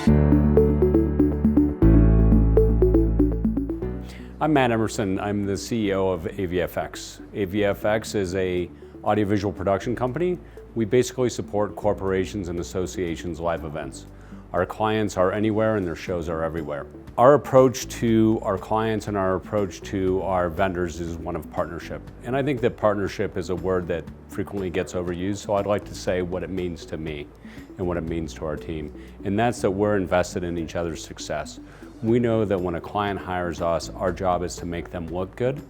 I'm Matt Emerson. I'm the CEO of AVFX. AVFX is a audiovisual production company. We basically support corporations and associations' live events. Our clients are anywhere and their shows are everywhere. Our approach to our clients and our approach to our vendors is one of partnership. And I think that partnership is a word that frequently gets overused, so I'd like to say what it means to me and what it means to our team. And that's that we're invested in each other's success. We know that when a client hires us, our job is to make them look good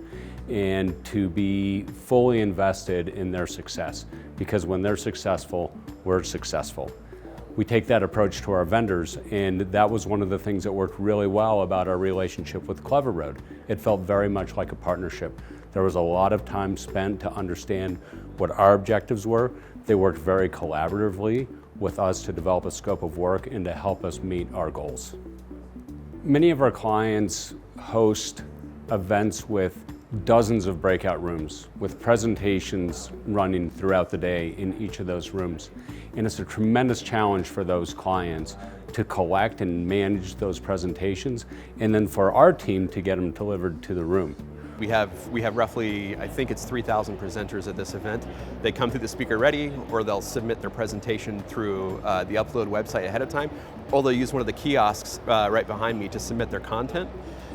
and to be fully invested in their success, because when they're successful, we're successful. We take that approach to our vendors, and that was one of the things that worked really well about our relationship with Cleveroad. It felt very much like a partnership. There was a lot of time spent to understand what our objectives were. They worked very collaboratively with us to develop a scope of work and to help us meet our goals. Many of our clients host events with dozens of breakout rooms, with presentations running throughout the day in each of those rooms. And it's a tremendous challenge for those clients to collect and manage those presentations, and then for our team to get them delivered to the room. We have roughly, I think it's 3,000 presenters at this event. They come through the Speaker Ready, or they'll submit their presentation through the Upload website ahead of time, or they'll use one of the kiosks right behind me to submit their content,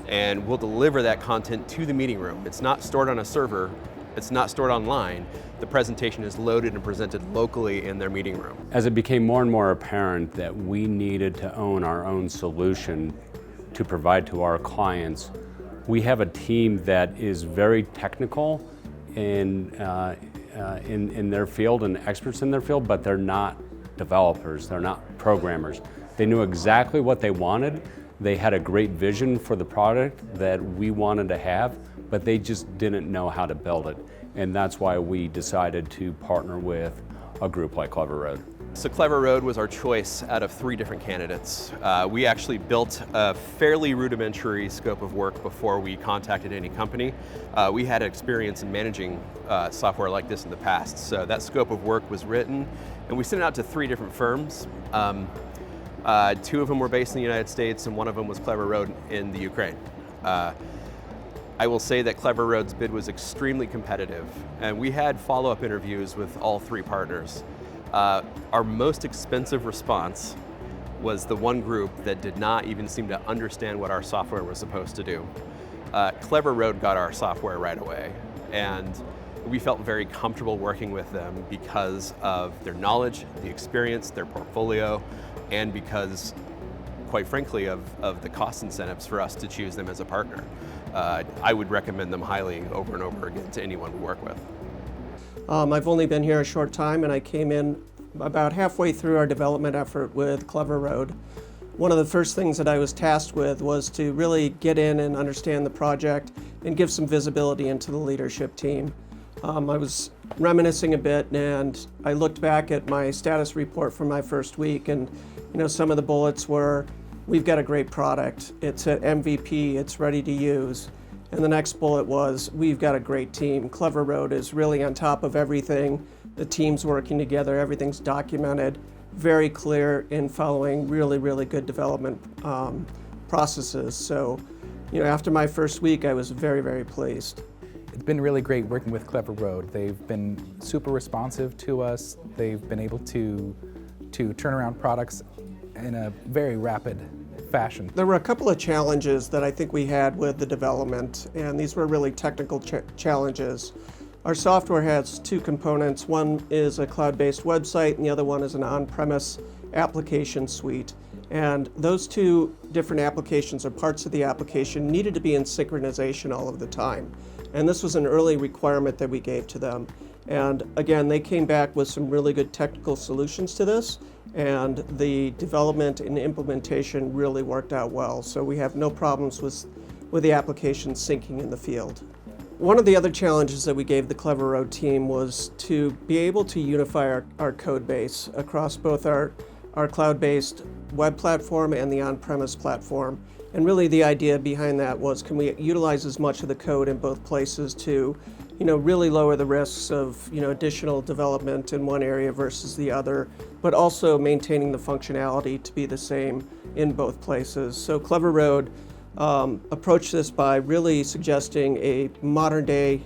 and we'll deliver that content to the meeting room. It's not stored on a server, it's not stored online. The presentation is loaded and presented locally in their meeting room. As it became more and more apparent that we needed to own our own solution to provide to our clients, we have a team that is very technical in their field and experts in their field, but they're not developers, they're not programmers. They knew exactly what they wanted. They had a great vision for the product that we wanted to have, but they just didn't know how to build it. And that's why we decided to partner with a group like Cleveroad. So Cleveroad was our choice out of 3 different candidates. We actually built a fairly rudimentary scope of work before we contacted any company. We had experience in managing software like this in the past, so that scope of work was written, and we sent it out to 3 different firms. 2 of them were based in the United States, and one of them was Cleveroad in the Ukraine. I will say that Cleveroad's bid was extremely competitive, and we had follow-up interviews with all 3 partners. Our most expensive response was the one group that did not even seem to understand what our software was supposed to do. Cleveroad got our software right away, and we felt very comfortable working with them because of their knowledge, the experience, their portfolio, and because, quite frankly, of the cost incentives for us to choose them as a partner. I would recommend them highly over and over again to anyone we work with. I've only been here a short time, and I came in about halfway through our development effort with Cleveroad. One of the first things that I was tasked with was to really get in and understand the project and give some visibility into the leadership team. I was reminiscing a bit, and I looked back at my status report from my first week, and some of the bullets were, we've got a great product, it's at MVP, it's ready to use. And the next bullet was, we've got a great team. Cleveroad is really on top of everything. The team's working together, everything's documented, very clear in following really, really good development processes. So, after my first week, I was very, very pleased. It's been really great working with Cleveroad. They've been super responsive to us. They've been able to turn around products in a very rapid fashion. There were a couple of challenges that I think we had with the development, and these were really technical challenges. Our software has 2 components. One is a cloud-based website, and the other one is an on-premise application suite. And those 2 different applications, or parts of the application, needed to be in synchronization all of the time. And this was an early requirement that we gave to them. And again, they came back with some really good technical solutions to this, and the development and implementation really worked out well. So we have no problems with the application syncing in the field. One of the other challenges that we gave the Cleveroad team was to be able to unify our code base across both our cloud-based web platform and the on-premise platform. And really the idea behind that was, can we utilize as much of the code in both places to really lower the risks of additional development in one area versus the other, but also maintaining the functionality to be the same in both places. So Cleveroad approached this by really suggesting a modern day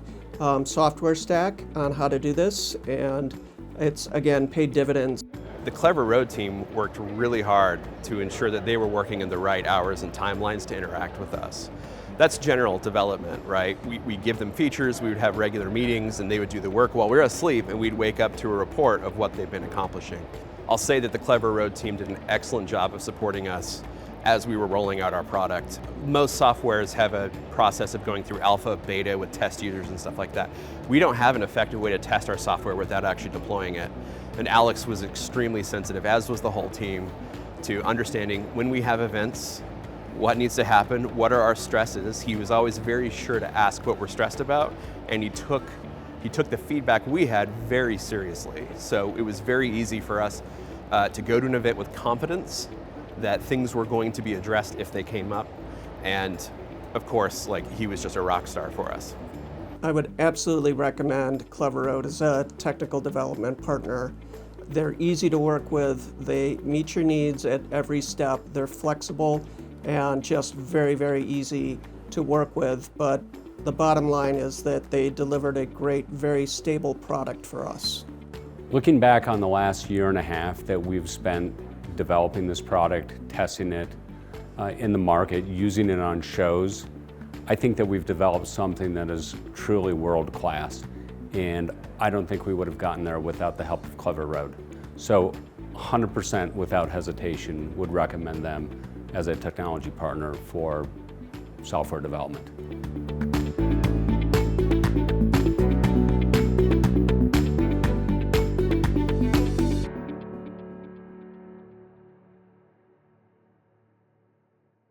software stack on how to do this, and it's again paid dividends. The Cleveroad team worked really hard to ensure that they were working in the right hours and timelines to interact with us. That's general development, right? We give them features, we would have regular meetings, and they would do the work while we were asleep, and we'd wake up to a report of what they've been accomplishing. I'll say that the Cleveroad team did an excellent job of supporting us as we were rolling out our product. Most softwares have a process of going through alpha, beta with test users and stuff like that. We don't have an effective way to test our software without actually deploying it. And Alex was extremely sensitive, as was the whole team, to understanding when we have events, what needs to happen, what are our stresses. He was always very sure to ask what we're stressed about, and he took the feedback we had very seriously. So it was very easy for us to go to an event with confidence that things were going to be addressed if they came up. And of course, he was just a rock star for us. I would absolutely recommend Cleveroad as a technical development partner. They're easy to work with, they meet your needs at every step, they're flexible and just very, very easy to work with. But the bottom line is that they delivered a great, very stable product for us. Looking back on the last year and a half that we've spent developing this product, testing it in the market, using it on shows, I think that we've developed something that is truly world-class, and I don't think we would have gotten there without the help of Cleveroad. So 100% without hesitation would recommend them as a technology partner for software development.